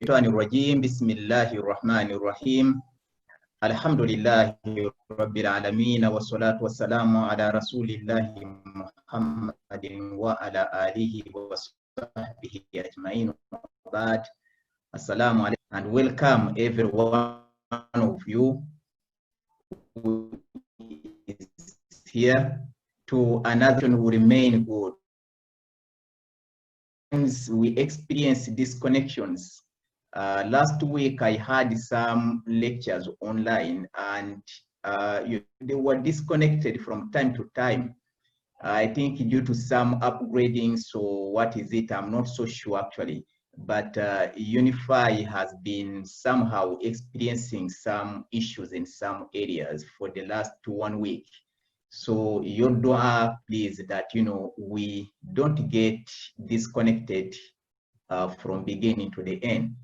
Rajim, Bismillahirrahmanirrahim. Alhamdulillahi Rabbil Alameen wa salatu wa salamu ala Rasulillahi Muhammadin wa ala alihi wa sahbihi ajma'in. Assalamu alaikum and welcome every one of you who is here to another who remain good. We experience disconnections. Last week, I had some lectures online and they were disconnected from time to time. I think due to some upgrading, so what is it? I'm not so sure actually. But Unify has been somehow experiencing some issues in some areas for the last 1 week. So your dua, please, that we don't get disconnected from beginning to the end.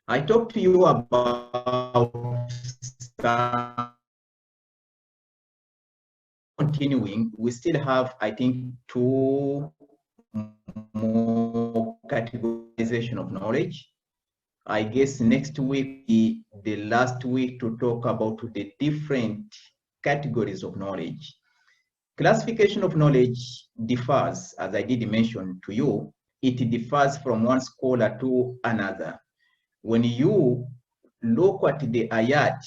I talked to you about continuing. We still have, I think, 2 more categorization of knowledge. I guess next week, the last week, to talk about the different categories of knowledge. Classification of knowledge differs, as I did mention to you, it differs from one scholar to another. When you look at the ayat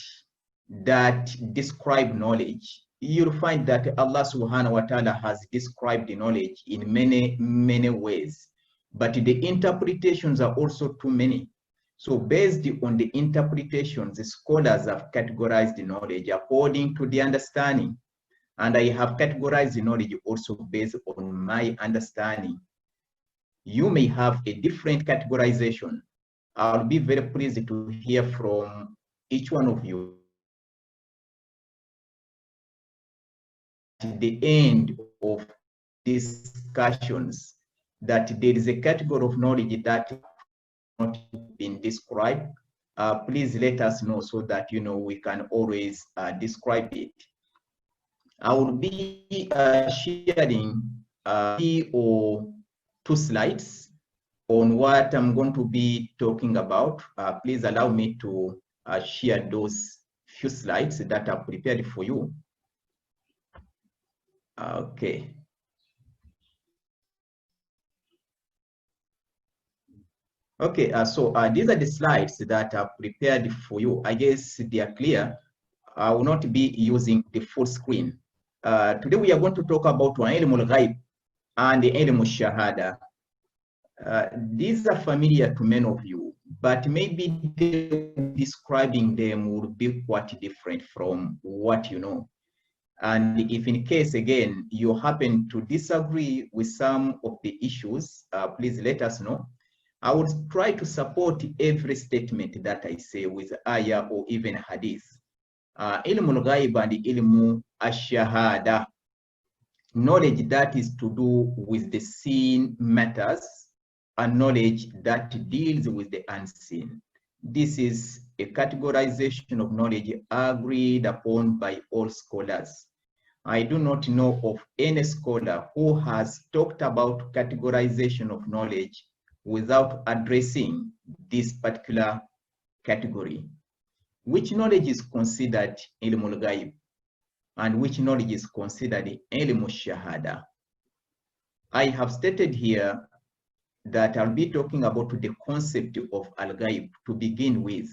that describe knowledge, you'll find that Allah subhanahu wa ta'ala has described the knowledge in many, many ways. But the interpretations are also too many. So based on the interpretations, the scholars have categorized the knowledge according to the understanding. And I have categorized the knowledge also based on my understanding. You may have a different categorization. I'll be very pleased to hear from each one of you at the end of discussions that there is a category of knowledge that has not been described. Please let us know so that we can always describe it. I will be sharing 3 or 2 slides on what I'm going to be talking about. Please allow me to share those few slides that are prepared for you. Okay. Okay, so these are the slides that are prepared for you. I guess they are clear. I will not be using the full screen. Today we are going to talk about ilmul ghaib and the ilmul shahada. These are familiar to many of you, but maybe describing them would be quite different from what you know. And if in case, again, you happen to disagree with some of the issues, please let us know. I would try to support every statement that I say with ayah or even hadith. Ilmul ghaib and ilmu ash-shahada, knowledge that is to do with the seen matters, and knowledge that deals with the unseen. This is a categorization of knowledge agreed upon by all scholars. I do not know of any scholar who has talked about categorization of knowledge without addressing this particular category. Which knowledge is considered ilmul ghaib and which knowledge is considered ilmul shahada? I have stated here that I'll be talking about the concept of al-ghaib to begin with.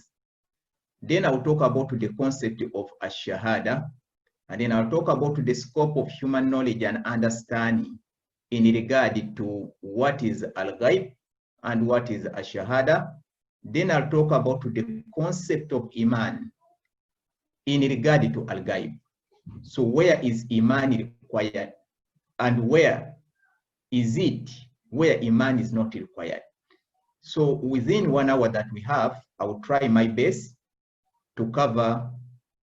Then I'll talk about the concept of ash-shahada, and then I'll talk about the scope of human knowledge and understanding in regard to what is al-ghaib and what is ash-shahada. Then I'll talk about the concept of iman in regard to al-ghaib. So where is iman required and where is it where iman is not required? So within 1 hour that we have, I will try my best to cover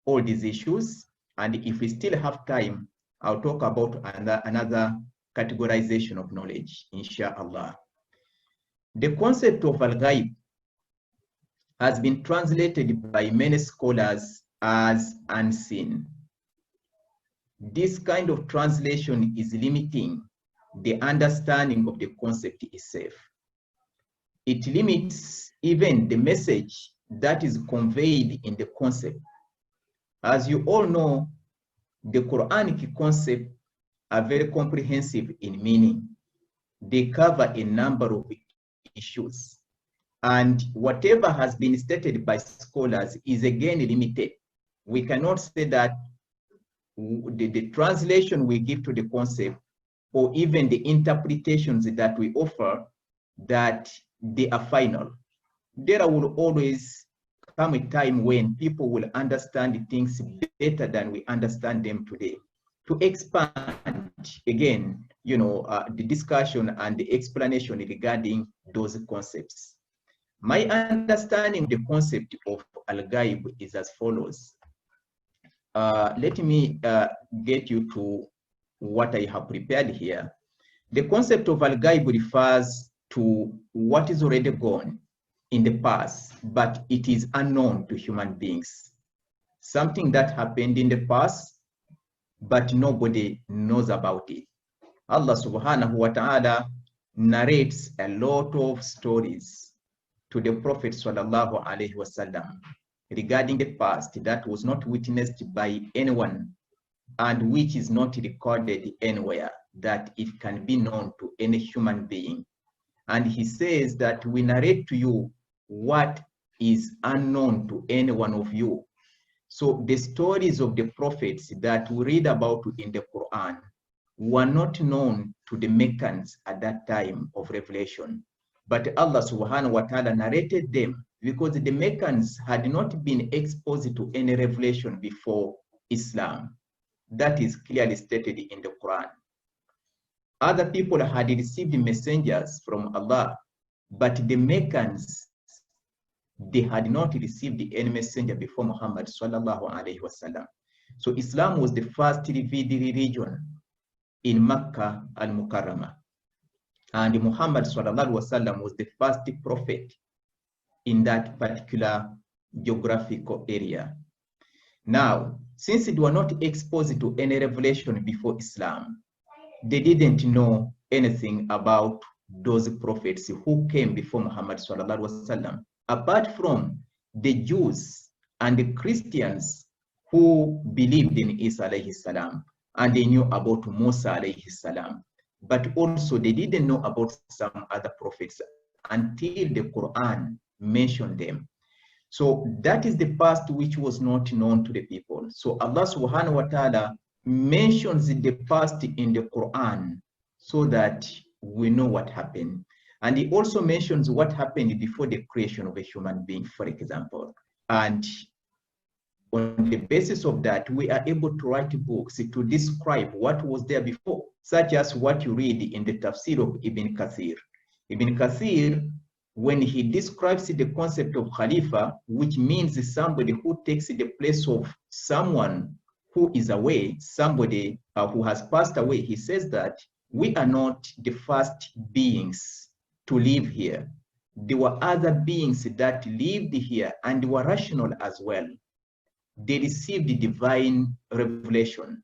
all these issues. And if we still have time, I'll talk about another categorization of knowledge, inshallah. The concept of al-ghaib has been translated by many scholars as unseen. This kind of translation is limiting the understanding of the concept itself. it limits even the message that is conveyed in the concept. As you all know, the Quranic concepts are very comprehensive in meaning. They cover a number of issues. And whatever has been stated by scholars is again limited. We cannot say that the translation we give to the concept or even the interpretations that we offer, that they are final. There will always come a time when people will understand things better than we understand them today. To expand again, the discussion and the explanation regarding those concepts. My understanding of the concept of al-ghaib is as follows. Let me get you to what I have prepared here. The concept of al-ghaib refers to what is already gone in the past, but it is unknown to human beings. Something that happened in the past, but nobody knows about it. Allah subhanahu wa ta'ala narrates a lot of stories to the Prophet sallallahu alaihi wasallam regarding the past that was not witnessed by anyone and which is not recorded anywhere, that it can be known to any human being. And he says that we narrate to you what is unknown to any one of you. So the stories of the prophets that we read about in the Quran were not known to the Meccans at that time of revelation. But Allah subhanahu wa ta'ala narrated them because the Meccans had not been exposed to any revelation before Islam. That is clearly stated in the Quran. Other people had received messengers from Allah, but the Meccans, they had not received any messenger before Muhammad sallallahu alaihi wasallam. So Islam was the first revealed religion in Makkah al-Mukarramah. And Muhammad sallallahu alaihi wasallam was the first prophet in that particular geographical area. Now, since they were not exposed to any revelation before Islam, they didn't know anything about those prophets who came before Muhammad sallallahu alaihi wasallam, apart from the Jews and the Christians who believed in Isa alayhi salam, and they knew about Musa alayhi salam. But also they didn't know about some other prophets until the Quran mentioned them. So that is the past which was not known to the people. So Allah subhanahu wa ta'ala mentions the past in the Quran so that we know what happened. And he also mentions what happened before the creation of a human being, for example. And on the basis of that, we are able to write books to describe what was there before, such as what you read in the tafsir of Ibn Kathir. Ibn Kathir, when he describes the concept of Khalifa, which means somebody who takes the place of someone who is away, somebody who has passed away, he says that we are not the first beings to live here. There were other beings that lived here and were rational as well. They received the divine revelation,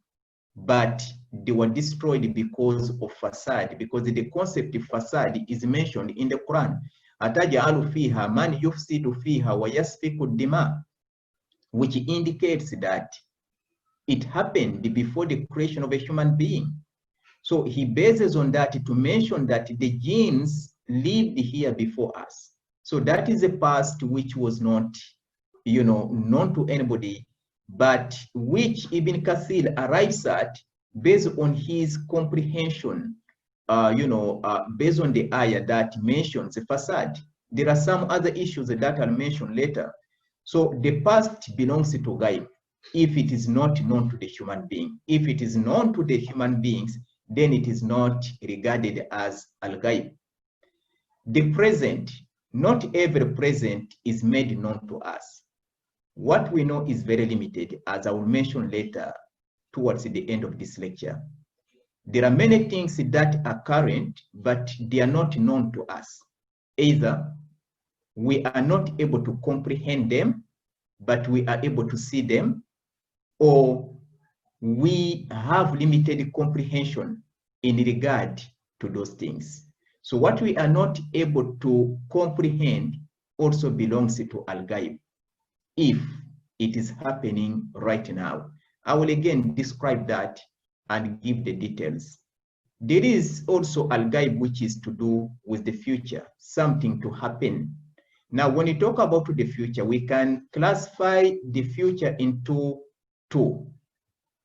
but they were destroyed because of fasad, because the concept of fasad is mentioned in the Quran. Atajalu fiha man yufsidu fiha wa yasfiku dima, which indicates that it happened before the creation of a human being. So he bases on that to mention that the jinns lived here before us. So that is a past which was not, known to anybody, but which Ibn Kathir arrives at based on his comprehension, based on the ayah that mentions the fasad. There are some other issues that are mentioned later. So the past belongs to ghaib if it is not known to the human being. If it is known to the human beings, then it is not regarded as al-ghaib. The present, not every present is made known to us. What we know is very limited, as I will mention later towards the end of this lecture. There are many things that are current, but they are not known to us. Either we are not able to comprehend them, but we are able to see them, or we have limited comprehension in regard to those things. So what we are not able to comprehend also belongs to al-ghaib, if it is happening right now. I will again describe that and give the details. There is also al-ghaib, which is to do with the future, something to happen. Now, when you talk about the future, we can classify the future into two.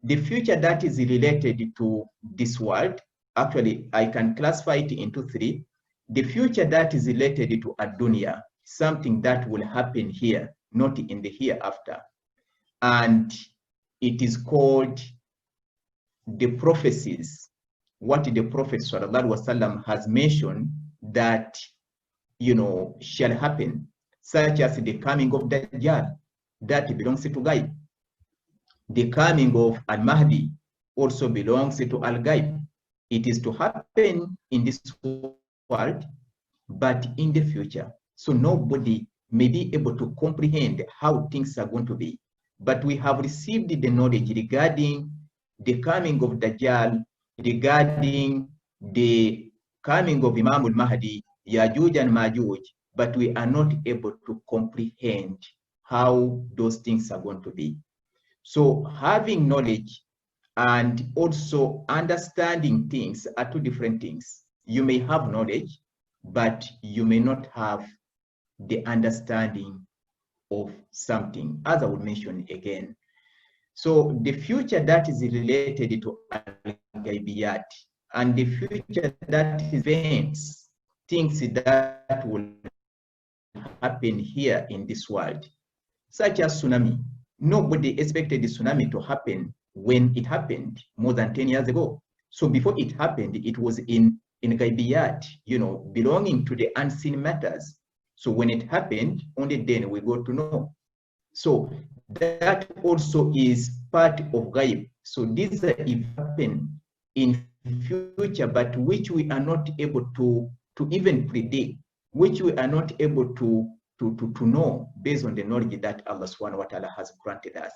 The future that is related to this world, actually, I can classify it into three. The future that is related to ad-dunya, something that will happen here, not in the hereafter. And it is called the prophecies, what the Prophet ﷺ has mentioned that, shall happen, such as the coming of Dajjal, that belongs to Ghaib. The coming of Al-Mahdi also belongs to Al-Ghaib. It is to happen in this world, but in the future. So nobody may be able to comprehend how things are going to be. But we have received the knowledge regarding the coming of Dajjal, regarding the coming of Imam al-Mahdi, Yajuj and Majuj, but we are not able to comprehend how those things are going to be. So having knowledge and also understanding things are two different things. You may have knowledge, but you may not have the understanding of something, as I will mention again. So the future that is related to al-ghaibiyat, and the future that is events, things that will happen here in this world, such as tsunami. Nobody expected the tsunami to happen when it happened more than 10 years ago. So before it happened, it was in ghaibiyat, belonging to the unseen matters. So when it happened, only then we got to know. So that also is part of ghaib. So these are happen in future, but which we are not able to even predict, which we are not able to know based on the knowledge that Allah subhanahu wa ta'ala has granted us.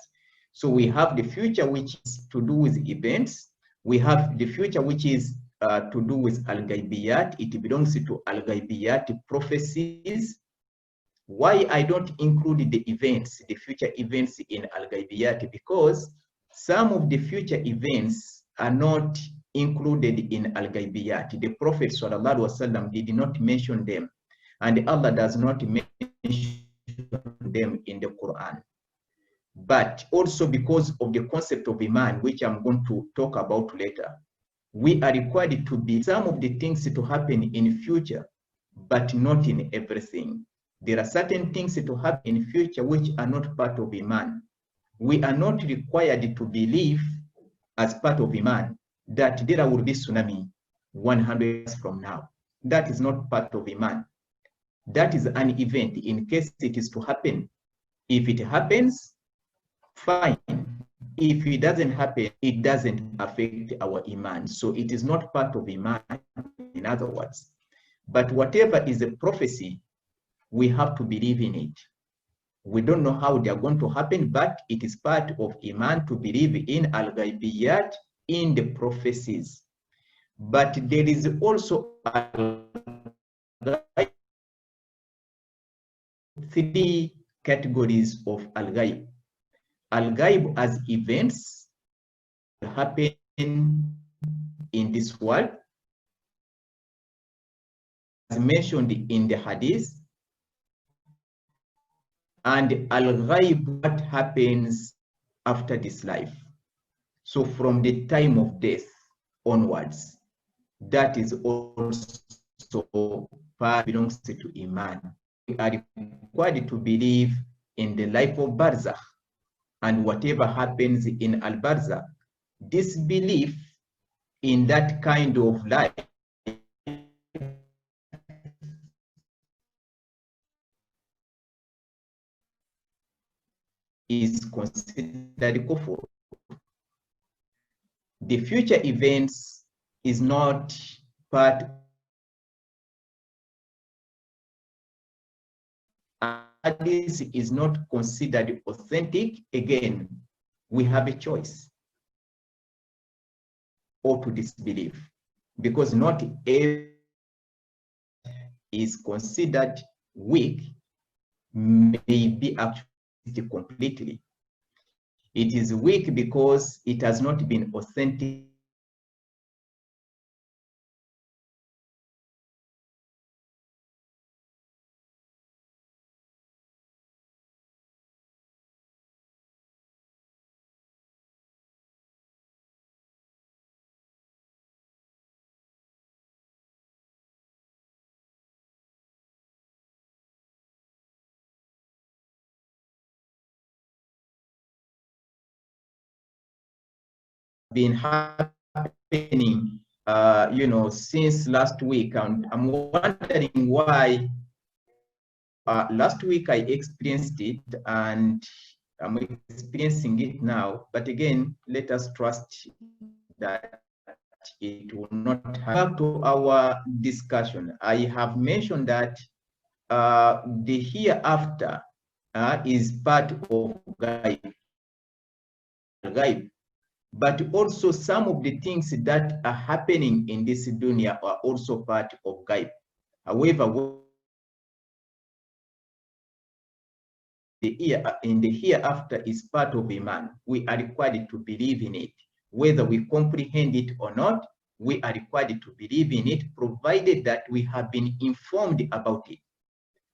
So we have the future, which is to do with events. We have the future, which is to do with al-ghaibiyat. It belongs to al-ghaibiyat prophecies. Why I don't include the events, the future events in al-ghaibiyat? Because some of the future events are not included in al-ghaibiyat. The Prophet ﷺ did not mention them, and Allah does not mention them in the Quran. But also because of the concept of Iman, which I'm going to talk about later, we are required to be some of the things to happen in future, but not in everything. There are certain things to happen in future which are not part of Iman. We are not required to believe as part of Iman that there will be tsunami 100 years from now. That is not part of Iman. That is an event in case it is to happen. If it happens, fine. If it doesn't happen, it doesn't affect our Iman. So it is not part of Iman, in other words. But whatever is a prophecy, we have to believe in it. We don't know how they are going to happen, but it is part of Iman to believe in al-ghaibiyat, in the prophecies. But there is also three categories of al-ghaib. Al-ghaib as events happen in this world, as mentioned in the hadith, and al-ghaib, what happens after this life. So from the time of death onwards, that is also part belongs to Iman. We are required to believe in the life of Barzakh and whatever happens in al-Barzakh. This belief in that kind of life is considered kufr. The future events is not part, and this is not considered authentic. Again, we have a choice or to disbelieve, because not every is considered weak may be actually completely. It is weak because it has not been authentic. Been happening, since last week, and I'm wondering why. Last week I experienced it, and I'm experiencing it now. But again, let us trust that it will not happen. Back to our discussion, I have mentioned that the hereafter is part of Gaib. But also some of the things that are happening in this dunya are also part of Gaib. However, in the hereafter is part of Iman. We are required to believe in it. Whether we comprehend it or not, we are required to believe in it, provided that we have been informed about it.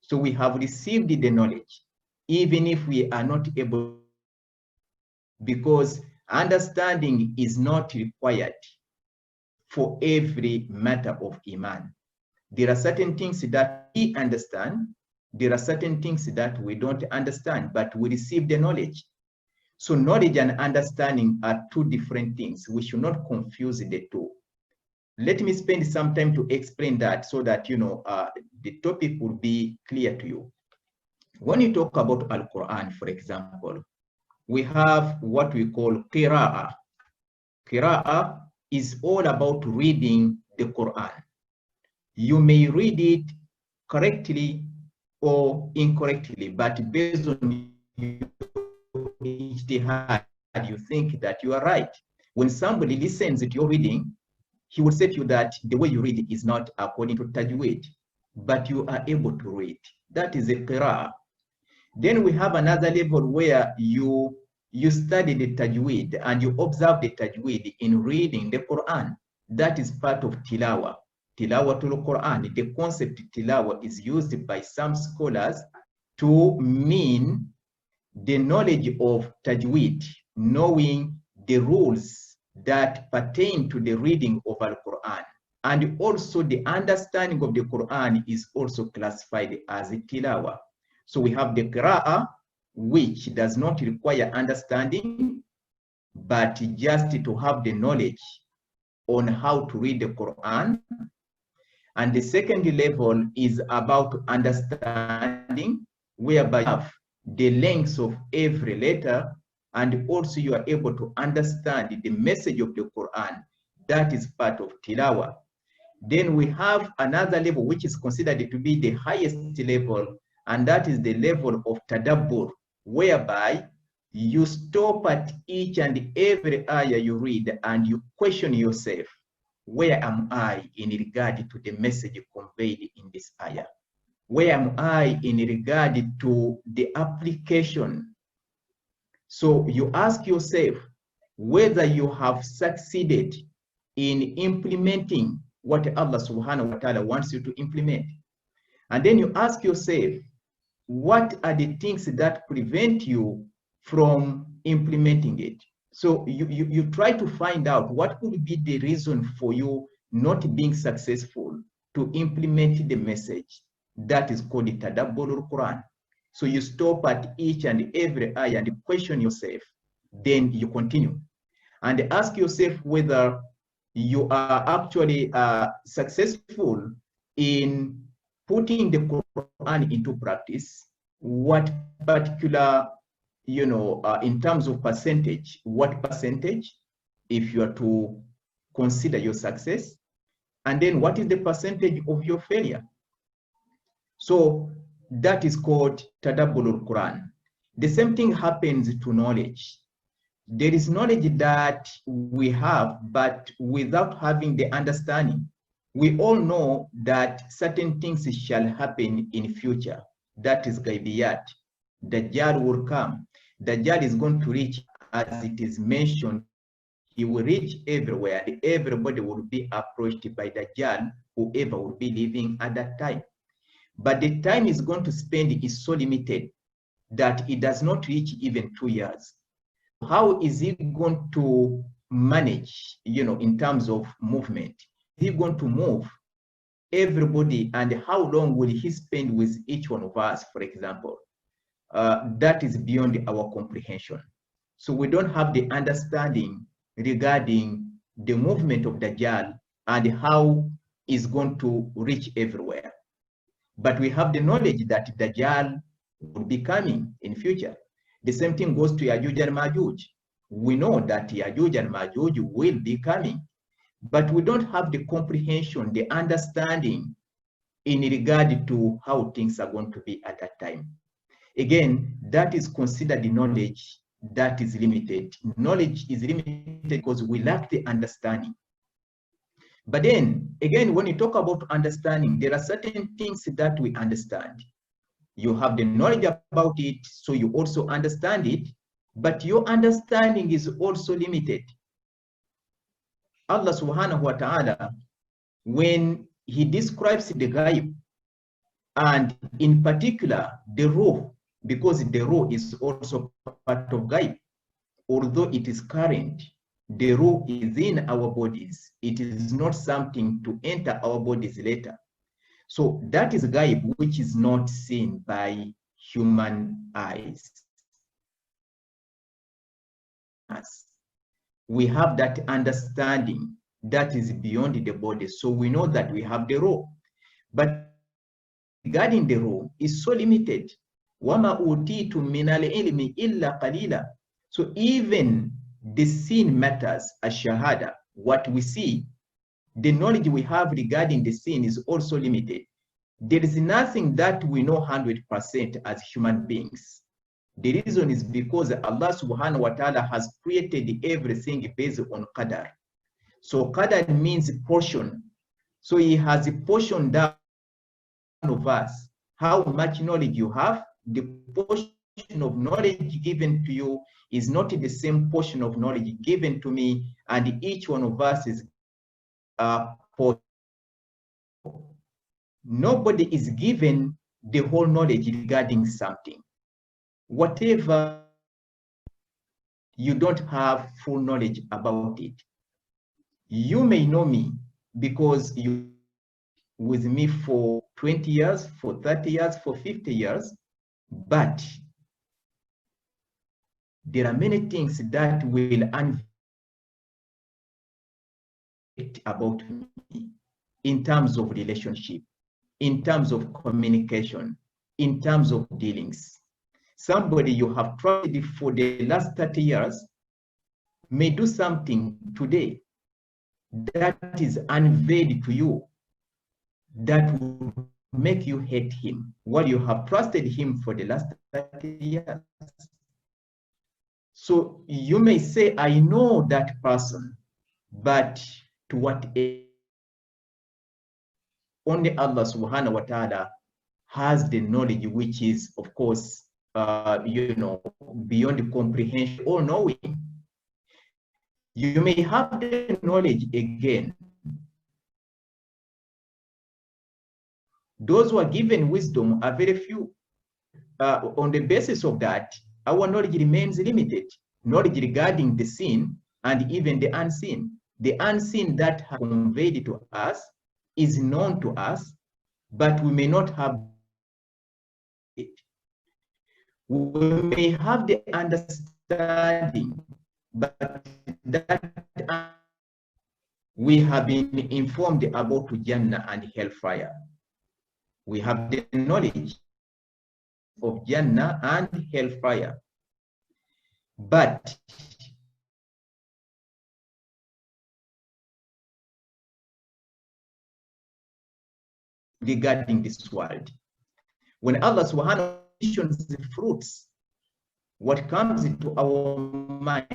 So we have received the knowledge, even if we are not able, because understanding is not required for every matter of Iman. There are certain things that we understand, there are certain things that we don't understand, but we receive the knowledge. So knowledge and understanding are two different things. We should not confuse the two. Let me spend some time to explain that so that the topic will be clear to you. When you talk about Al-Quran, for example, we have what we call qira'ah. Qira'ah is all about reading the Quran. You may read it correctly or incorrectly, but based on your ijtihad, you think that you are right. When somebody listens to your reading, he will say to you that the way you read is not according to tajweed, but you are able to read. That is a qira'ah. Then we have another level where you study the tajweed and you observe the tajweed in reading the Quran. That is part of tilawa. Tilawa to the Quran. The concept tilawa is used by some scholars to mean the knowledge of tajweed, knowing the rules that pertain to the reading of Al-Quran. And also the understanding of the Quran is also classified as a tilawa. So we have the qira'ah, which does not require understanding, but just to have the knowledge on how to read the Quran. And the second level is about understanding, whereby you have the length of every letter, and also you are able to understand the message of the Quran. That is part of tilawa. Then we have another level which is considered to be the highest level, and that is the level of tadabbur, whereby you stop at each and every ayah you read and you question yourself, where am I in regard to the message conveyed in this ayah? Where am I in regard to the application? So you ask yourself whether you have succeeded in implementing what Allah subhanahu wa ta'ala wants you to implement. And then you ask yourself, what are the things that prevent you from implementing it? So you try to find out what could be the reason for you not being successful to implement the message. That is called the Tadabbur al-Quran. So you stop at each and every ayah and question yourself. Then you continue and ask yourself whether you are actually successful in putting the Quran into practice. What particular, in terms of percentage, what percentage, if you are to consider your success, and then what is the percentage of your failure? So that is called Tadabbur al-Quran. The same thing happens to knowledge. There is knowledge that we have, but without having the understanding. We all know that certain things shall happen in future. That is Gaibiyat. Dajjal will come. Dajjal is going to reach, as it is mentioned, he will reach everywhere. Everybody will be approached by Dajjal, whoever will be living at that time. But the time he's going to spend is so limited that it does not reach even 2 years. How is he going to manage, in terms of movement? Is he going to move everybody, and how long will he spend with each one of us, for example? That is beyond our comprehension. So we don't have the understanding regarding the movement of Dajjal and how it's going to reach everywhere. But we have the knowledge that Dajjal will be coming in future. The same thing goes to Yajuj and Majuj. We know that Yajuj and Majuj will be coming, but we don't have the comprehension, the understanding in regard to how things are going to be at that time. Again, that is considered the knowledge that is limited. Knowledge is limited because we lack the understanding. But then, again, when you talk about understanding, there are certain things that we understand. You have the knowledge about it, so you also understand it, but your understanding is also limited. Allah subhanahu wa ta'ala, when he describes the ghaib, and in particular the ruh, because the ruh is also part of ghaib, although it is current, the ruh is in our bodies. It is not something to enter our bodies later. So that is ghaib, which is not seen by human eyes. We have that understanding that is beyond the body. So we know that we have the ruh. But regarding the ruh is so limited. وَمَا أُوتِيتُم مِّنَ الْعِلْمِ إِلَّا قَلِيلًا. So even the seen matters as shahada, what we see, the knowledge we have regarding the seen is also limited. There is nothing that we know 100% as human beings. The reason is because Allah subhanahu wa ta'ala has created everything based on qadar. So qadar means portion. So he has a portion down of us. How much knowledge you have, the portion of knowledge given to you is not the same portion of knowledge given to me, and each one of us is a portion. Nobody is given the whole knowledge regarding something. Whatever, you don't have full knowledge about it. You may know me because you with me for 20 years, for 30 years, for 50 years, but there are many things that will unveil about me in terms of relationship, in terms of communication, in terms of dealings. Somebody you have trusted for the last 30 years may do something today that is unveiled to you, that will make you hate him while you have trusted him for the last 30 years. So you may say, I know that person, but to what end? Only Allah subhanahu wa ta'ala has the knowledge, which is, of course, beyond the comprehension, all knowing. You may have the knowledge again. Those who are given wisdom are very few. On the basis of that, our knowledge remains limited. Knowledge regarding the seen and even the unseen. The unseen that has conveyed to us is known to us, but we may not have it. We may have the understanding, but that we have been informed about Jannah and hellfire. We have the knowledge of Jannah and hellfire, but regarding this world, when Allah subhanahu wa ta'ala mentions the fruits, what comes into our mind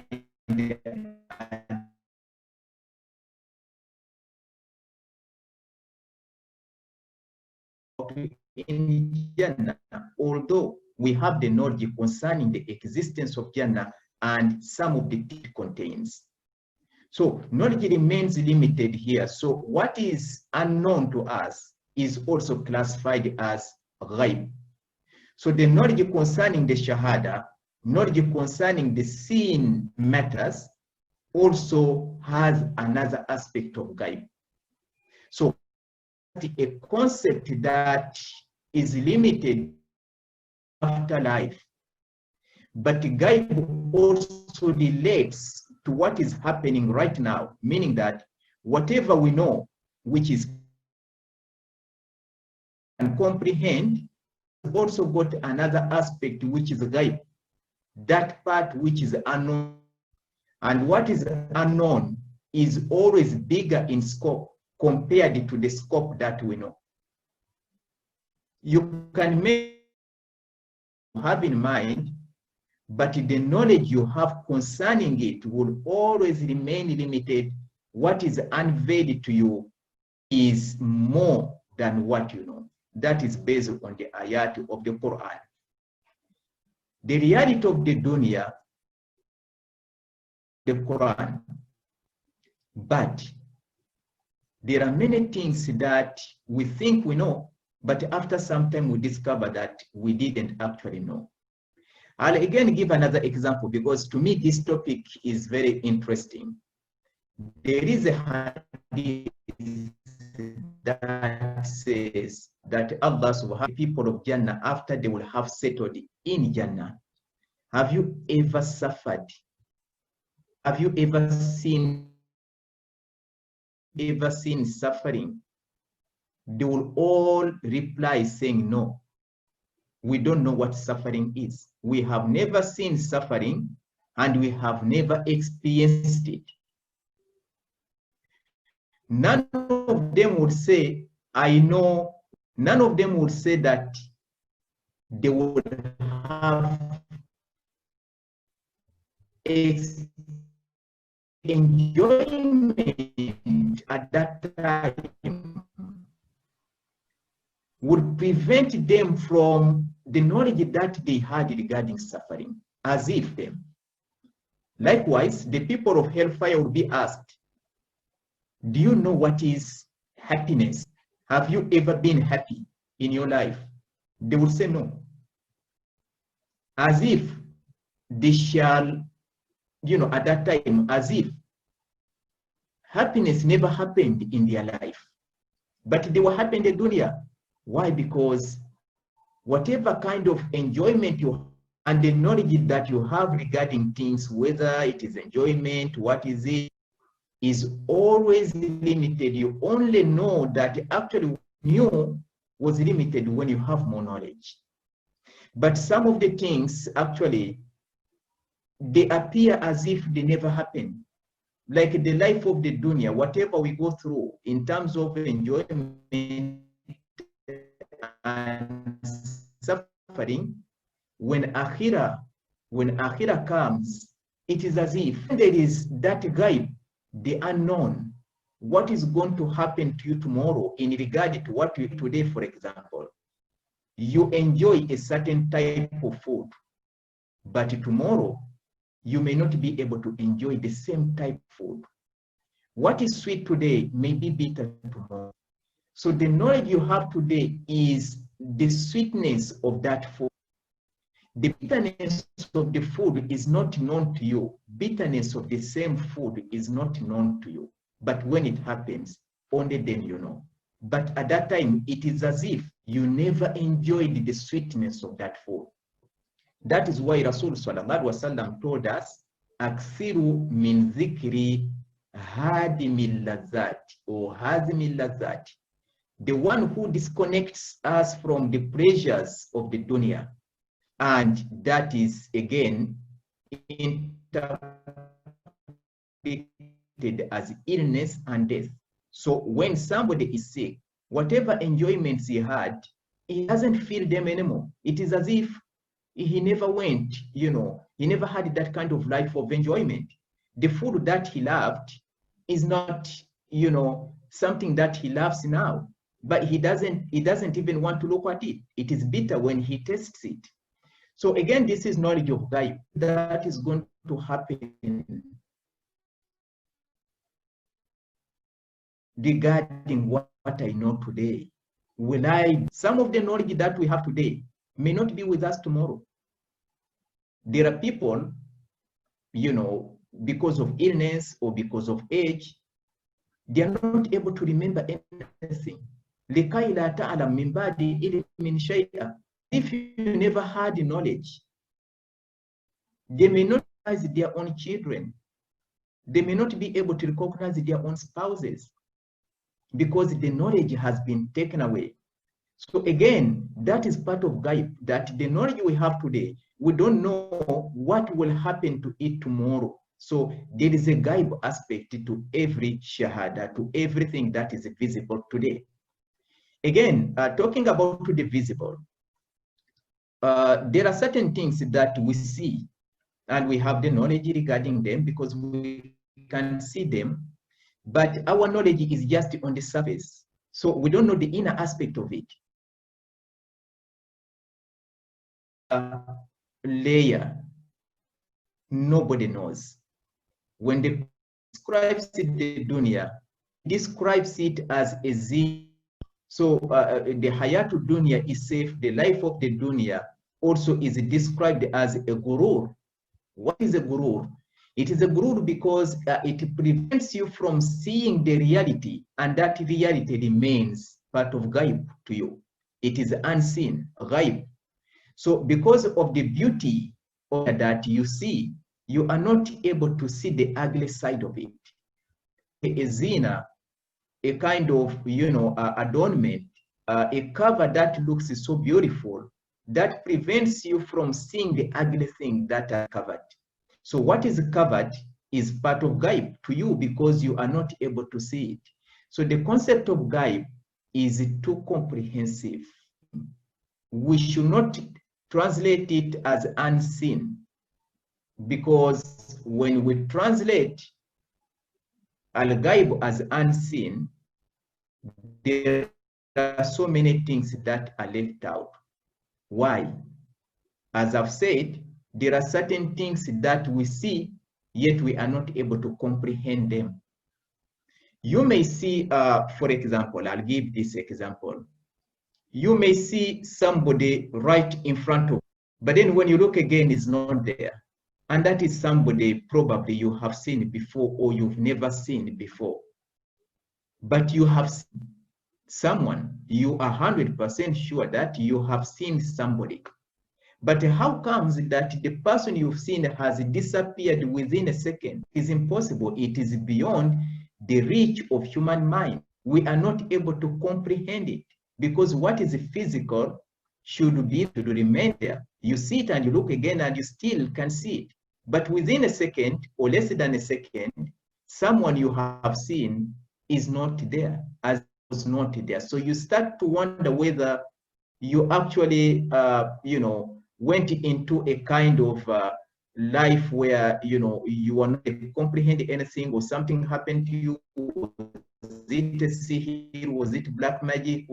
in Jannah, although we have the knowledge concerning the existence of Jannah and some of the it contains. So knowledge remains limited here. So what is unknown to us is also classified as ghaib. So the knowledge concerning the shahada, knowledge concerning the seen matters, also has another aspect of ghaib. So a concept that is limited after life, but ghaib also relates to what is happening right now, meaning that whatever we know, which is and comprehend, also got another aspect which is ghaib, that part which is unknown. And what is unknown is always bigger in scope compared to the scope that we know. You can have in mind, but the knowledge you have concerning it will always remain limited. What is unveiled to you is more than what you know. That is based on the ayat of the Quran. The reality of the dunya, the Quran, but there are many things that we think we know, but after some time we discover that we didn't actually know. I'll again give another example because to me this topic is very interesting. There is a hadith that says that Allah subhanahu wa ta'ala, people of Jannah, after they will have settled in Jannah, have you ever suffered? Have you ever seen suffering? They will all reply saying, no, we don't know what suffering is. We have never seen suffering and we have never experienced it. None of them would say, I know. None of them would say that they would have enjoyment at that time would prevent them from the knowledge that they had regarding suffering, as if them. Likewise, the people of hellfire would be asked, do you know what is happiness? Have you ever been happy in your life? They would say no. As if they shall, at that time, as if happiness never happened in their life. But they were happy in the dunya. Why? Because whatever kind of enjoyment you have and the knowledge that you have regarding things, whether it is enjoyment, what is it, is always limited. You only know that actually knew was limited when you have more knowledge. But some of the things actually, they appear as if they never happened. Like the life of the dunya, whatever we go through in terms of enjoyment and suffering, when akhirah comes, it is as if there is that ghaib, the unknown, what is going to happen to you tomorrow in regard to what you today, for example. You enjoy a certain type of food, but tomorrow you may not be able to enjoy the same type of food. What is sweet today may be bitter tomorrow. So the knowledge you have today is the sweetness of that food. The bitterness of the food is not known to you. Bitterness of the same food is not known to you. But when it happens, only then you know. But at that time, it is as if you never enjoyed the sweetness of that food. That is why Rasul sallallahu alaihi wasallam told us, "Aksiru min zikri hadimil lazat or hazimil lazat," the one who disconnects us from the pleasures of the dunya, and that is again interpreted as illness and death. So when somebody is sick, whatever enjoyments he had, he doesn't feel them anymore. It is as if he never went, he never had that kind of life of enjoyment. The food that he loved is not, something that he loves now. but he doesn't even want to look at it. It is bitter when he tastes it. So again, this is knowledge of ghaib that is going to happen regarding what I know today. Some of the knowledge that we have today may not be with us tomorrow. There are people, because of illness or because of age, they are not able to remember anything. If you never had knowledge, they may not recognize their own children. They may not be able to recognize their own spouses because the knowledge has been taken away. So again, that is part of ghaib, that the knowledge we have today, we don't know what will happen to it tomorrow. So there is a ghaib aspect to every shahada, to everything that is visible today. Again, talking about the visible, there are certain things that we see and we have the knowledge regarding them because we can see them, but our knowledge is just on the surface. So we don't know the inner aspect of it. Layer, nobody knows. When they describes the dunya, describes it as a zina. So the hayatu dunya is safe, the life of the dunya also is described as a gurur. What is a gurur? It is a gurur because it prevents you from seeing the reality, and that reality remains part of ghaib to you. It is unseen, ghaib. So because of the beauty of that you see, you are not able to see the ugly side of it. A zina, a kind of, adornment, a cover that looks so beautiful, that prevents you from seeing the ugly thing that are covered. So what is covered is part of ghaib to you because you are not able to see it. So the concept of ghaib is too comprehensive. We should not translate it as unseen, because when we translate al-ghaib as unseen, there are so many things that are left out. Why? As I've said, there are certain things that we see, yet we are not able to comprehend them. You may see, for example, I'll give this example. You may see somebody right in front of you, but then when you look again, it's not there. And that is somebody probably you have seen before or you've never seen before. But you have seen someone, you are 100% sure that you have seen somebody. But how comes that the person you've seen has disappeared within a second? It is impossible. It is beyond the reach of human mind. We are not able to comprehend it because what is physical should remain there. You see it and you look again and you still can see it. But within a second or less than a second, someone you have seen is not there, as was not there. So you start to wonder whether you actually, went into a kind of life where, you are not able to comprehend anything, or something happened to you. Was it a sihir? Was it black magic?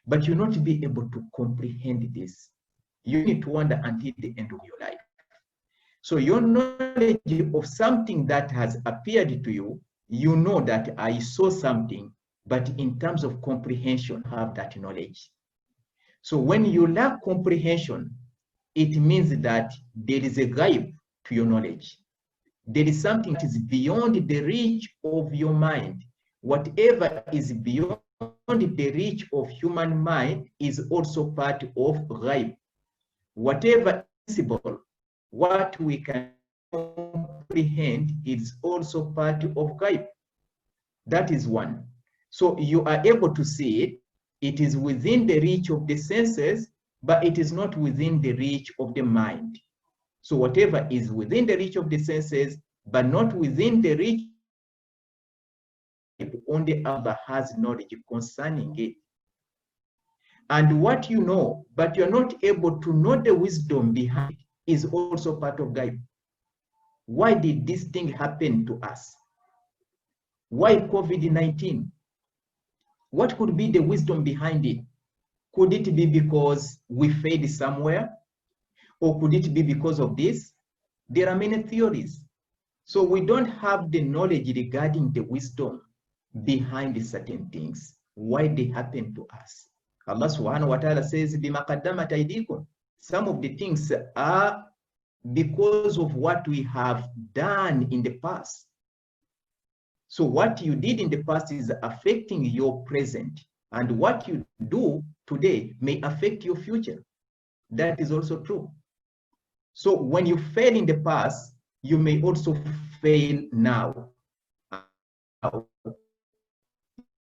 But you not be able to comprehend this. You need to wonder until the end of your life. So your knowledge of something that has appeared to you, you know that I saw something, but in terms of comprehension, have that knowledge. So when you lack comprehension, it means that there is a ghaib to your knowledge. There is something that is beyond the reach of your mind. Whatever is beyond the reach of human mind is also part of ghaib. Whatever is visible, what we can comprehend is also part of ghaib. That is one. So you are able to see it. It is within the reach of the senses, but it is not within the reach of the mind. So whatever is within the reach of the senses, but not within the reach, only Allah has knowledge concerning it. And what you know, but you're not able to know the wisdom behind it, is also part of ghaib. Why did this thing happen to us? Why COVID-19? What could be the wisdom behind it? Could it be because we failed somewhere? Or could it be because of this? There are many theories. So we don't have the knowledge regarding the wisdom behind certain things, why they happen to us. Allah subhanahu wa ta'ala says, "Bima qaddamat aydikum." Some of the things are because of what we have done in the past. So what you did in the past is affecting your present, and what you do today may affect your future. That is also true. So when you fail in the past, you may also fail now.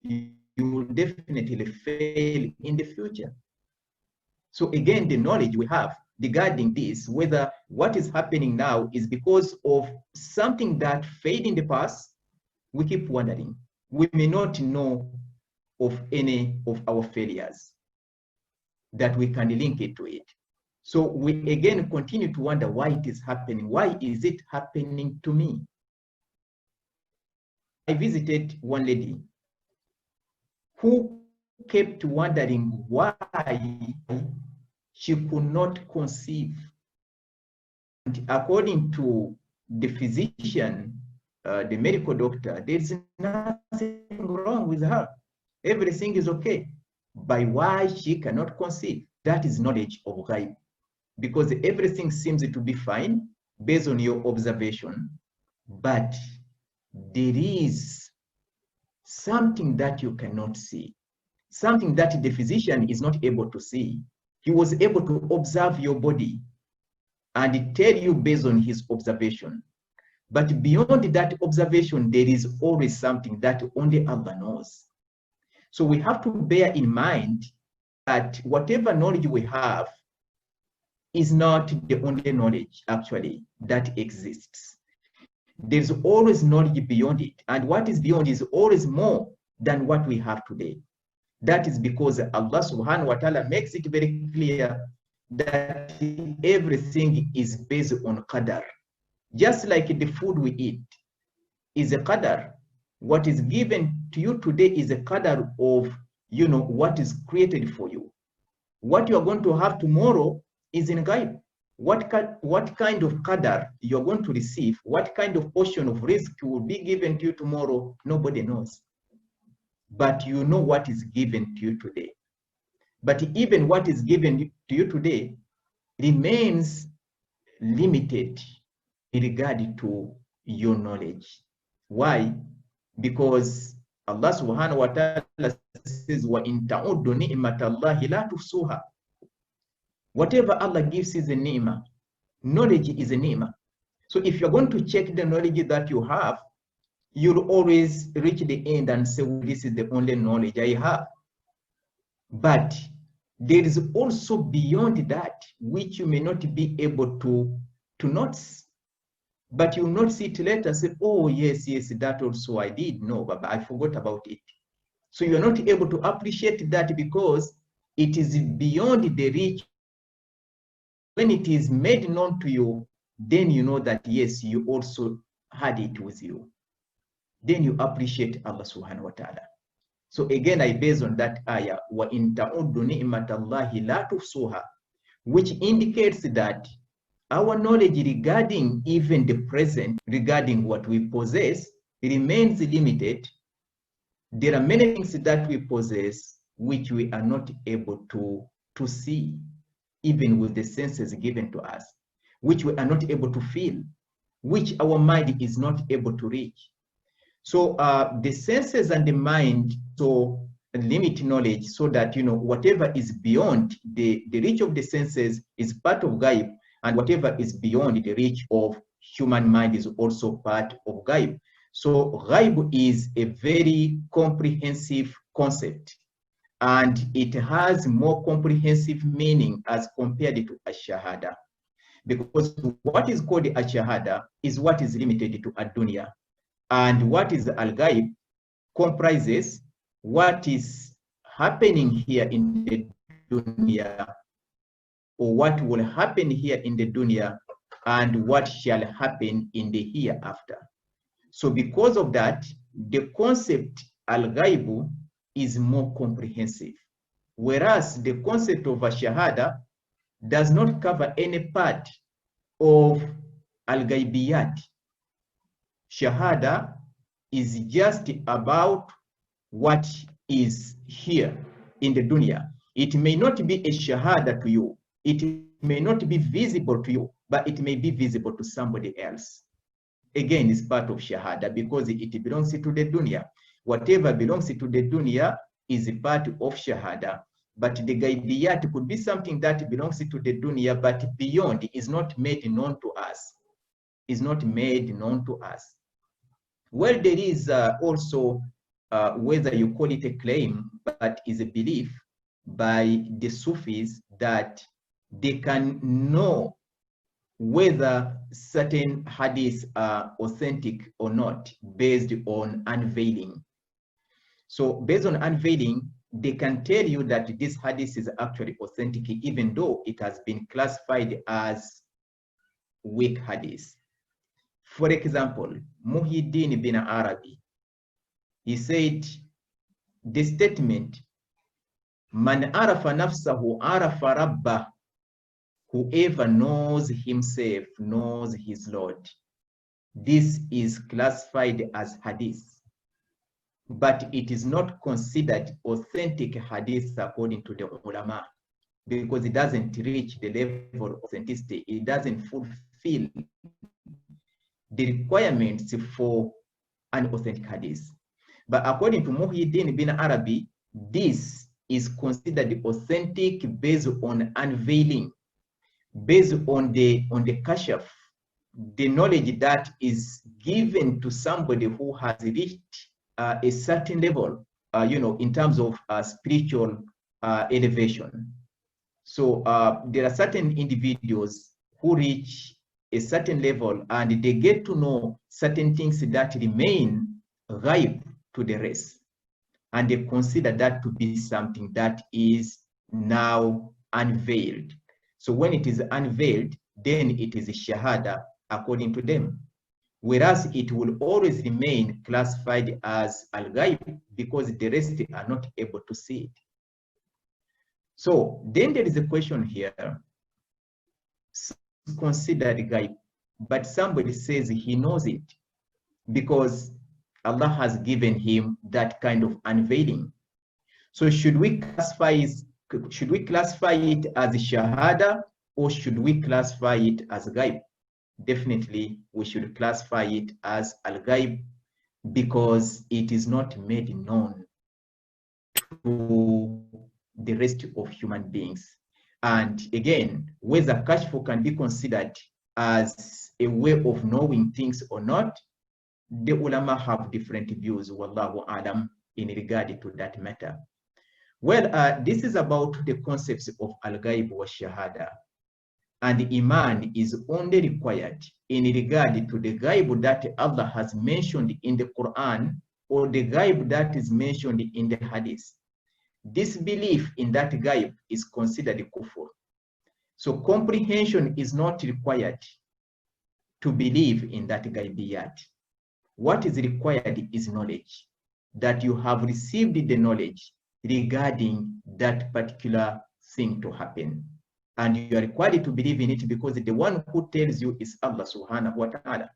You will definitely fail in the future. So again, the knowledge we have regarding this, whether what is happening now is because of something that failed in the past, we keep wondering. We may not know of any of our failures that we can link it to it. So we again continue to wonder why it is happening. Why is it happening to me? I visited one lady who kept wondering why she could not conceive. And according to the physician, the medical doctor, there's nothing wrong with her. Everything is okay. By why she cannot conceive, that is knowledge of ghaib. Because everything seems to be fine based on your observation, but there is something that you cannot see, something that the physician is not able to see. He was able to observe your body and tell you based on his observation. But beyond that observation, there is always something that only Allah knows. So we have to bear in mind that whatever knowledge we have is not the only knowledge actually that exists. There's always knowledge beyond it. And what is beyond is always more than what we have today. That is because Allah subhanahu wa ta'ala makes it very clear that everything is based on qadar. Just like the food we eat is a qadar. What is given to you today is a qadar of, what is created for you. What you are going to have tomorrow is in ghaib. What kind of qadar you're going to receive, what kind of portion of risk will be given to you tomorrow, nobody knows. But you know what is given to you today. But even what is given to you today remains limited in regard to your knowledge. Why? Because Allah subhanahu wa ta'ala says, وَإِن تَعُدُّ نِعْمَةَ اللَّهِ لَا تُحْصُوهَا. Whatever Allah gives is a ni'mah. Knowledge is a ni'mah. So if you're going to check the knowledge that you have, you'll always reach the end and say, well, this is the only knowledge I have. But there is also beyond that, which you may not be able to notice. But you not see it later, say, oh, yes, that also I did know, but I forgot about it. So you're not able to appreciate that because it is beyond the reach. When it is made known to you, then you know that, yes, you also had it with you. Then you appreciate Allah subhanahu wa ta'ala. So again, I base on that ayah, وَإِن تَعُدُّ نِعْمَةَ اللَّهِ لَا تُحْصُوهَا, which indicates that our knowledge regarding even the present, regarding what we possess, remains limited. There are many things that we possess which we are not able to see, even with the senses given to us, which we are not able to feel, which our mind is not able to reach. So the senses and the mind so limit knowledge so that, whatever is beyond the reach of the senses is part of ghaib, and whatever is beyond the reach of human mind is also part of ghaib. So ghaib is a very comprehensive concept, and it has more comprehensive meaning as compared to ash-shahada. Because what is called ash-shahada is what is limited to ad-dunya. And what is al-ghaib comprises what is happening here in the dunya, or what will happen here in the dunya, and what shall happen in the hereafter. So because of that, the concept al-ghaibu is more comprehensive. Whereas the concept of a shahada does not cover any part of al-ghaibiyat. Shahada is just about what is here in the dunya. It may not be a shahada to you. It may not be visible to you, but it may be visible to somebody else. Again, it's part of shahada because it belongs to the dunya. Whatever belongs to the dunya is a part of shahada. But the ghaibiyat could be something that belongs to the dunya, but beyond is not made known to us. Is not made known to us. Well, there is also whether you call it a claim, but is a belief by the Sufis that they can know whether certain hadiths are authentic or not based on unveiling. So based on unveiling, they can tell you that this hadith is actually authentic, even though it has been classified as weak hadith. For example, Muhyiddin bin Arabi, he said the statement, Man arafa nafsahu arafa rabbah, whoever knows himself knows his Lord. This is classified as hadith, but it is not considered authentic hadith according to the ulama, because it doesn't reach the level of authenticity. It doesn't fulfill the requirements for an authentic hadith. But according to Muhyiddin bin Arabi, this is considered authentic based on unveiling, based on the kashaf, the knowledge that is given to somebody who has reached a certain level, in terms of spiritual elevation. So there are certain individuals who reach a certain level and they get to know certain things that remain ghaib to the rest. And they consider that to be something that is now unveiled. So when it is unveiled, then it is a shahada according to them. Whereas it will always remain classified as al-ghaib because the rest are not able to see it. So then there is a question here. Considered ghaib, but somebody says he knows it because Allah has given him that kind of unveiling. So should we classify it as a shahada or should we classify it as ghaib? Definitely we should classify it as al-ghaib because it is not made known to the rest of human beings. And again, whether kashfu can be considered as a way of knowing things or not, the ulama have different views, wallahu alam, in regard to that matter. Well, this is about the concepts of al-ghaib wa shahada. And iman is only required in regard to the ghaib that Allah has mentioned in the Quran or the ghaib that is mentioned in the hadith. Disbelief in that ghaib is considered kufr. So comprehension is not required to believe in that ghaibiyat. What is required is knowledge, that you have received the knowledge regarding that particular thing to happen. And you are required to believe in it because the one who tells you is Allah subhanahu wa ta'ala.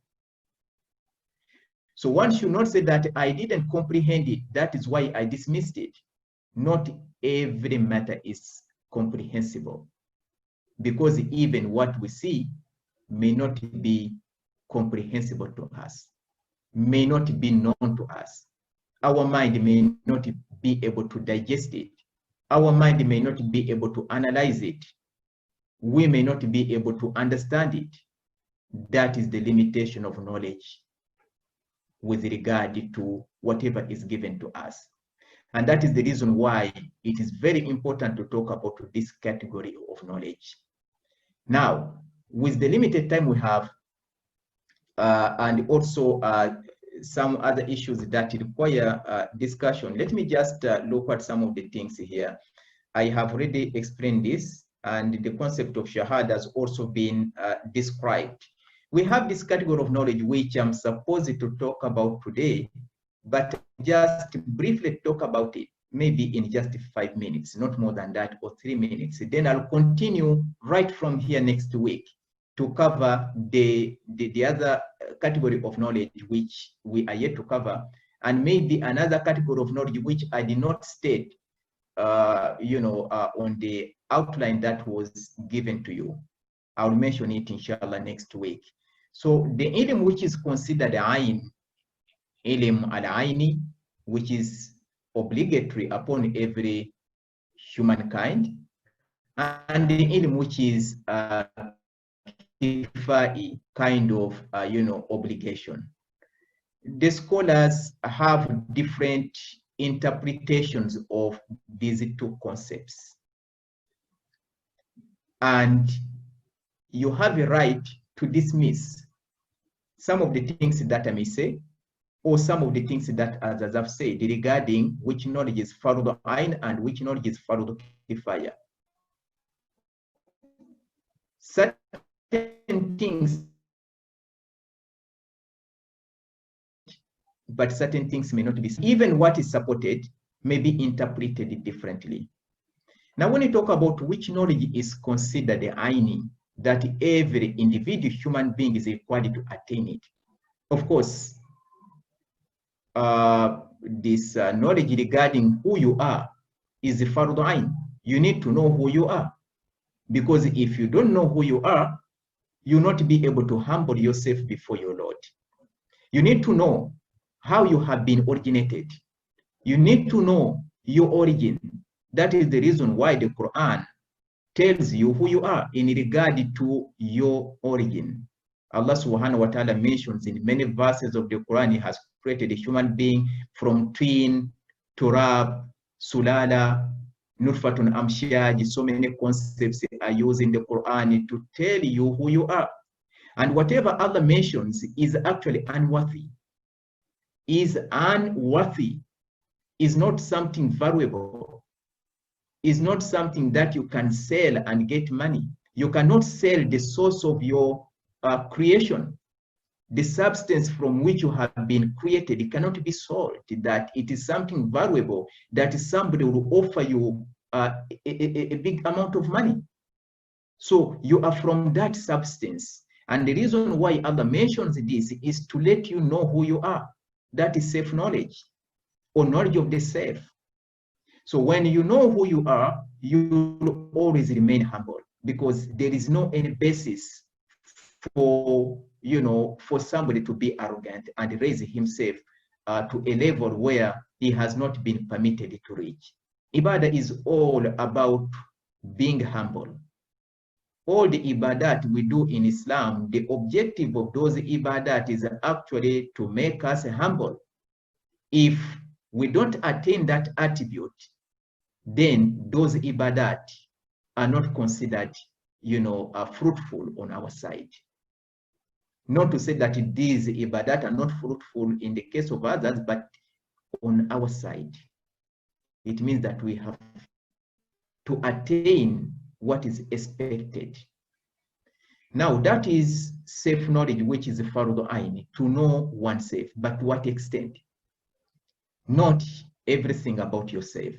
So one should not say that I didn't comprehend it, that is why I dismissed it. Not every matter is comprehensible, because even what we see may not be comprehensible to us, may not be known to us. Our mind may not be able to digest it. Our mind may not be able to analyze it. We may not be able to understand it. That is the limitation of knowledge with regard to whatever is given to us. And that is the reason why it is very important to talk about this category of knowledge. Now, with the limited time we have, and also some other issues that require discussion, let me just look at some of the things here. I have already explained this, and the concept of shahada has also been described. We have this category of knowledge which I'm supposed to talk about today, but just briefly talk about it maybe in just 5 minutes, not more than that, or 3 minutes. Then I'll continue right from here next week to cover the other category of knowledge which we are yet to cover, and maybe another category of knowledge which I did not state on the outline that was given to you. I'll mention it inshallah next week. So the ilm which is considered ilm al-aini, which is obligatory upon every humankind, and the ilm which is kifai, kind of obligation. The scholars have different interpretations of these two concepts, and you have a right to dismiss some of the things that I may say, or some of the things that others have said regarding which knowledge is fardu ain and which knowledge is fardu kifaya. Certain things, but certain things may not be. Even what is supported may be interpreted differently. Now, when you talk about which knowledge is considered the aini, that every individual human being is required to attain it. Of course, this knowledge regarding who you are is the fardu ain. You need to know who you are, because if you don't know who you are, you'll not be able to humble yourself before your Lord. You need to know how you have been originated. You need to know your origin. That is the reason why the Quran tells you who you are in regard to your origin. Allah subhanahu wa ta'ala mentions in many verses of the Quran, He has created a human being from twin, turab, sulala, nutfatun amshaj. So many concepts are used in the Quran to tell you who you are. And whatever Allah mentions is actually unworthy. Is unworthy, is not something valuable, is not something that you can sell and get money. You cannot sell the source of your creation, the substance from which you have been created. It cannot be sold. That it is something valuable, that somebody will offer you a big amount of money. So you are from that substance. And the reason why Allah mentions this is to let you know who you are. That is self-knowledge, or knowledge of the self. So when you know who you are, you will always remain humble, because there is no any basis for somebody to be arrogant and raise himself to a level where he has not been permitted to reach. Ibadah is all about being humble. All the ibadat we do in Islam, the objective of those ibadat is actually to make us humble. If we don't attain that attribute, then those ibadat are not considered, fruitful on our side. Not to say that these ibadat are not fruitful in the case of others, but on our side, it means that we have to attain what is expected. Now, that is self-knowledge, which is a fardu ain, to know oneself. But to what extent? Not everything about yourself.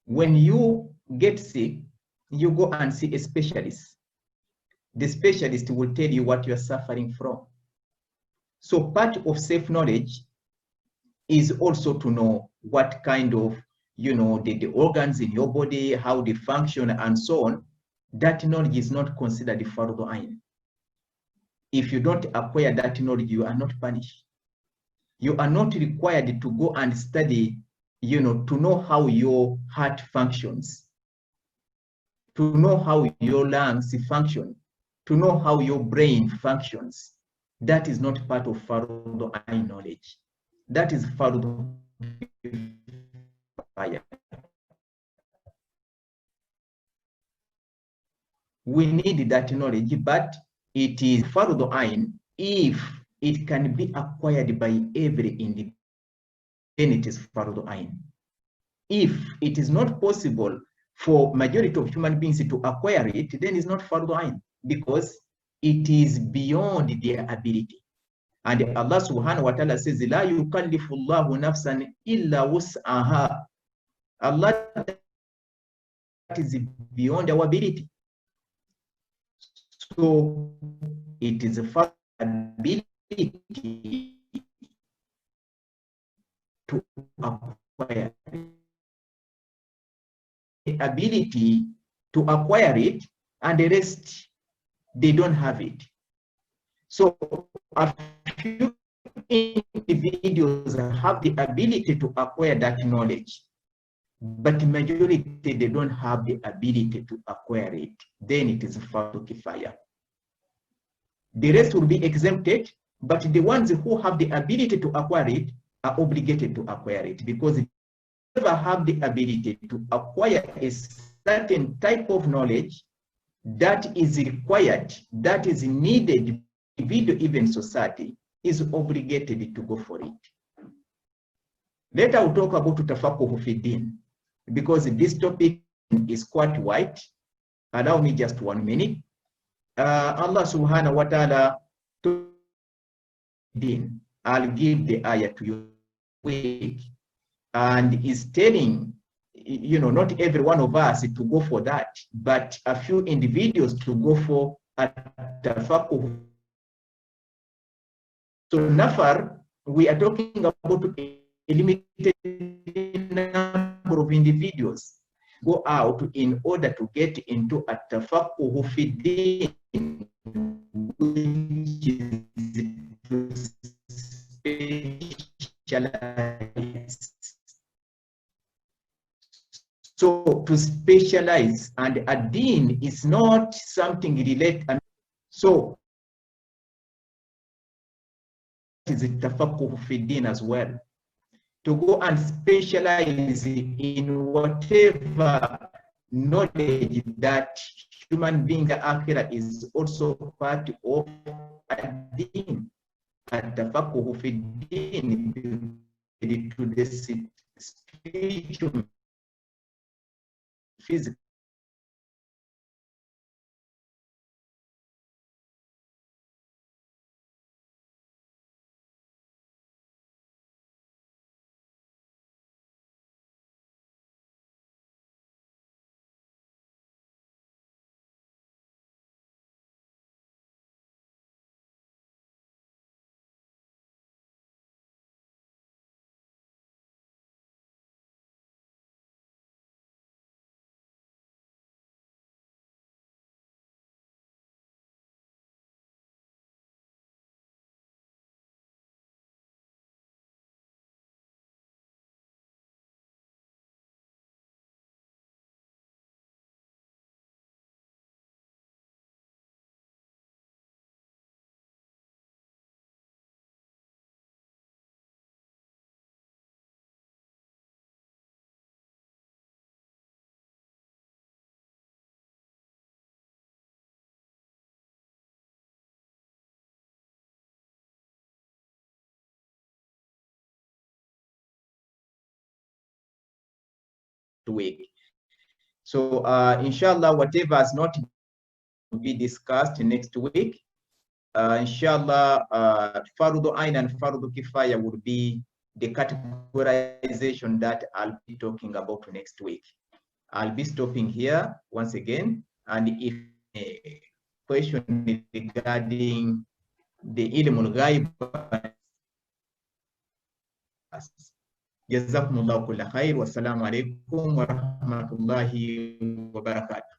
When you get sick, you go and see a specialist. The specialist will tell you what you are suffering from. So part of self-knowledge is also to know what kind of, the organs in your body, how they function, and so on. That knowledge is not considered the fardu ain. If you don't acquire that knowledge, you are not punished. You are not required to go and study, to know how your heart functions, to know how your lungs function, to know how your brain functions. That is not part of fardu ain knowledge. That is fardu kifaya. We need that knowledge, but it is fardu ain if it can be acquired by every individual, then it is fardu ain. If it is not possible for majority of human beings to acquire it, then it's not fardu ain, because it is beyond their ability. And Allah subhanahu wa ta'ala says, La yukallifu Allahu nafsan illa wus'aha. Allah that is beyond our ability. So it is a ability to acquire ability to acquire it, and the rest they don't have it. So a few individuals have the ability to acquire that knowledge, but the majority they don't have the ability to acquire it. Then it is fardu kifaya. The rest will be exempted, but the ones who have the ability to acquire it are obligated to acquire it, because if you never have the ability to acquire a certain type of knowledge that is required, that is needed, individual, even society, is obligated to go for it. Later we'll talk about tafaquh fi din, because this topic is quite wide. Allow me just 1 minute. Allah subhanahu wa ta'ala din. I'll give the ayah to you quick, and is telling, you know, not every one of us to go for that, but a few individuals to go for at-tafaqquh. So nafar, we are talking about a limited number of individuals go out in order to get into at-tafaqquh fi din, which is to specialize. So to specialize, and a deen is not something related. So it is a tafaqquh fi din as well, to go and specialize in whatever knowledge that human being akhirah is also part of a deen. At-tafaqquh fi din to the spiritual, physical. Week. So inshallah, whatever has not be discussed next week, inshallah, fardu ain and fardu kifaya would be the categorization that I'll be talking about next week. I'll be stopping here once again, and if a question regarding the ilmul ghaib, jazakumullahu kulla khair, wassalamu alaikum wa rahmatullahi wa barakatuh.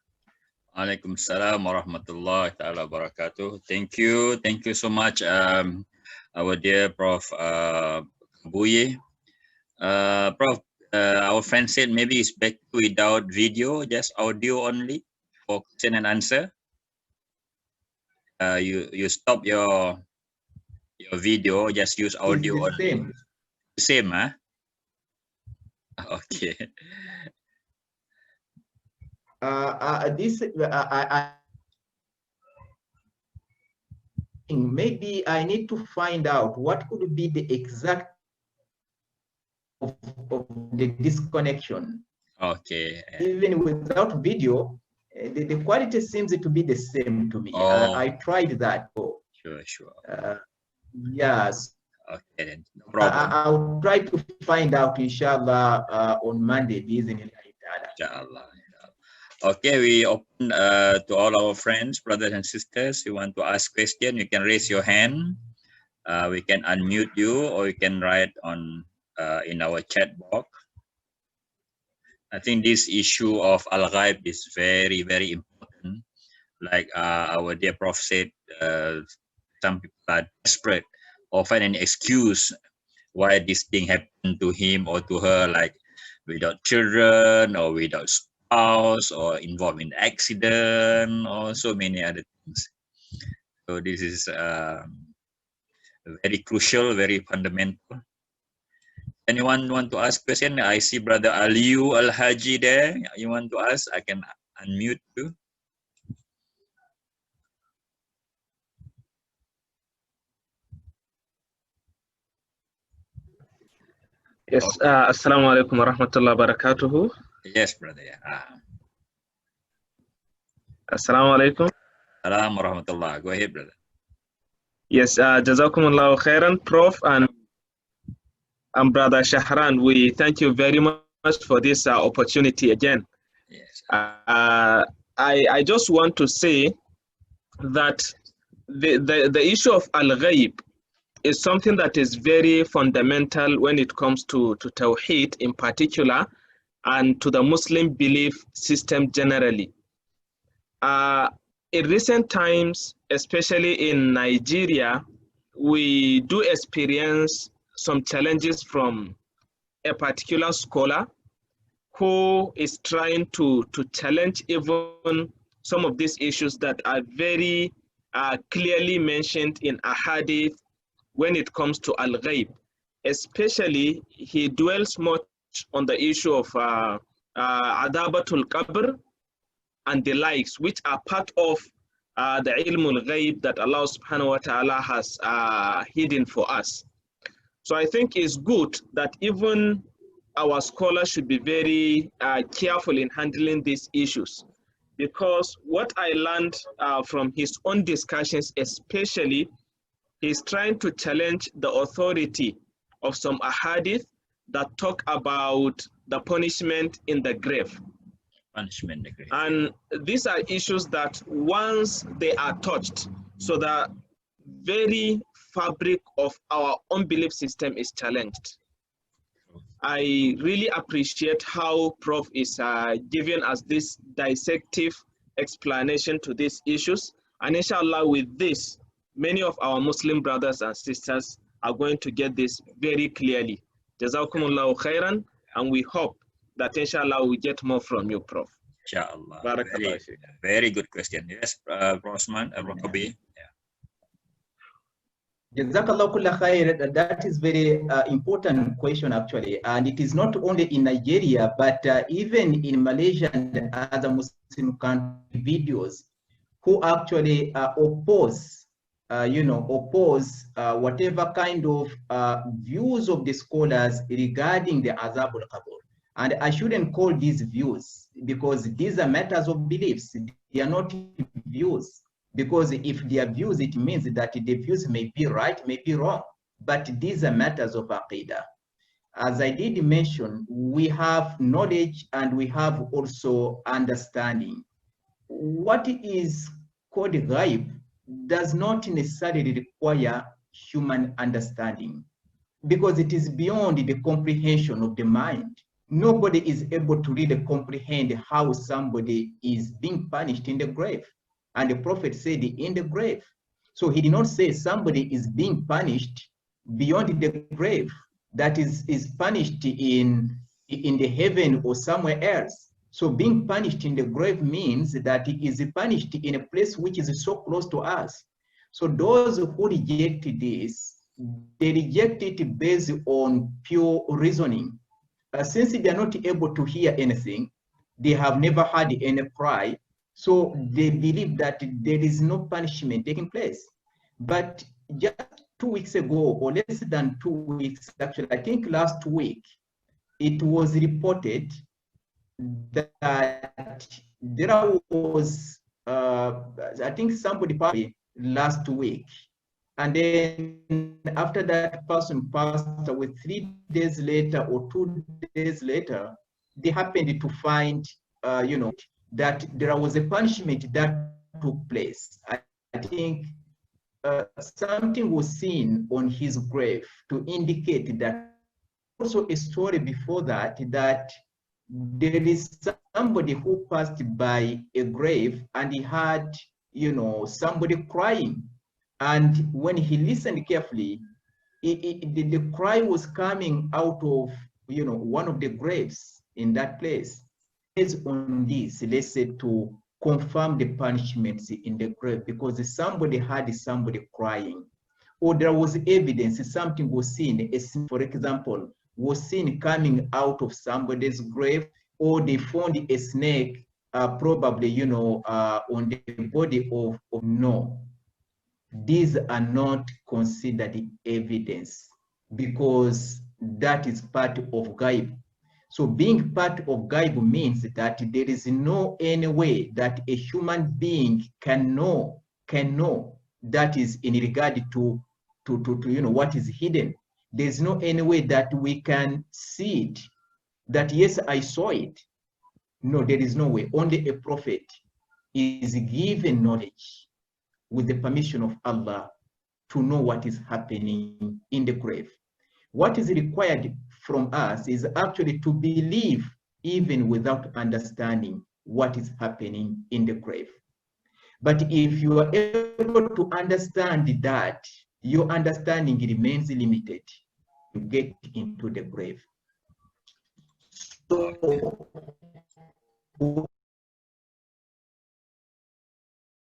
Waalaikumsalam warahmatullahi ta'ala wabarakatuh. Thank you so much, our dear Prof. Kabuye. Prof, our friend said maybe it's better without video, just audio only for question and answer. You stop your video, just use audio it's the only. Same, huh? Okay. Maybe I need to find out what could be the exact of the disconnection. Okay. Even without video, the quality seems to be the same to me. Oh. I tried that. Sure. Yes. Okay, then, no problem. I'll try to find out, inshallah, on Monday, Inshallah. Okay, we open to all our friends, brothers and sisters. You want to ask question, you can raise your hand. We can unmute you, or you can write on in our chat box. I think this issue of al-ghaib is very, very important. Like our dear Prof said, some people are desperate or find an excuse why this thing happened to him or to her, like without children or without spouse or involved in accident or so many other things. So this is very crucial, very fundamental. Anyone want to ask question? I see Brother Aliu Al-Haji there. You want to ask? I can unmute you. Yes, assalamu alaikum wa rahmatullahi wa barakatuhu. Yes, brother. Yeah. Assalamu alaikum. Assalamu rahmatullah. Go ahead, brother. Yes, jazakumullahu khairan, Prof, and Brother Shahran. We thank you very much for this opportunity again. Yes. I just want to say that the issue of al-ghaib is something that is very fundamental when it comes to Tawheed in particular and to the Muslim belief system generally. In recent times, especially in Nigeria, we do experience some challenges from a particular scholar who is trying to challenge even some of these issues that are very clearly mentioned in Ahadith when it comes to al-ghaib. Especially, he dwells much on the issue of adabatul qabr and the likes, which are part of the ilmul ghaib that Allah subhanahu wa ta'ala has hidden for us. So I think it's good that even our scholars should be very careful in handling these issues, because what I learned from his own discussions, especially, he's trying to challenge the authority of some ahadith that talk about the punishment in the grave. Punishment in the grave. And these are issues that once they are touched, so the very fabric of our own belief system is challenged. I really appreciate how Prof is giving us this dissective explanation to these issues. And inshallah, with this, many of our Muslim brothers and sisters are going to get this very clearly. Jazakumullahu khairan, and we hope that inshallah we get more from you, Prof. Inshallah. Very good question. Yes, Rosman, Kabuye. Jazakallah kulla khair. That is very important question actually, and it is not only in Nigeria but even in Malaysia and other Muslim country videos who actually oppose whatever kind of views of the scholars regarding the azab al-qabr. And I shouldn't call these views because these are matters of beliefs. They are not views. Because if they are views, it means that the views may be right, may be wrong. But these are matters of aqidah. As I did mention, we have knowledge and we have also understanding. What is called ghaib does not necessarily require human understanding because it is beyond the comprehension of the mind. Nobody is able to really comprehend how somebody is being punished in the grave. And the Prophet said in the grave. So he did not say somebody is being punished beyond the grave, that is punished in the heaven or somewhere else. So being punished in the grave means that he is punished in a place which is so close to us. So those who reject this, they reject it based on pure reasoning. Since they are not able to hear anything, they have never had any cry, so they believe that there is no punishment taking place. But just 2 weeks ago, or less than 2 weeks, actually, I think last week, it was reported that there was, I think somebody last week, and then after that person passed away, 3 days later or 2 days later, they happened to find, that there was a punishment that took place. I think something was seen on his grave to indicate that. Also a story before that, that there is somebody who passed by a grave and he had, somebody crying. And when he listened carefully, the cry was coming out of, one of the graves in that place. Based on this, let's say, to confirm the punishments in the grave, because somebody had somebody crying, or there was evidence, something was seen, for example, was seen coming out of somebody's grave, or they found a snake, probably, on the body of no. These are not considered evidence, because that is part of ghaib. So being part of ghaib means that there is no any way that a human being can know that is in regard to what is hidden. There's no any way that we can see it, that yes, I saw it. No, there is no way. Only a prophet is given knowledge with the permission of Allah to know what is happening in the grave. What is required from us is actually to believe even without understanding what is happening in the grave. But if you are able to understand that, your understanding remains limited. You get into the grave. So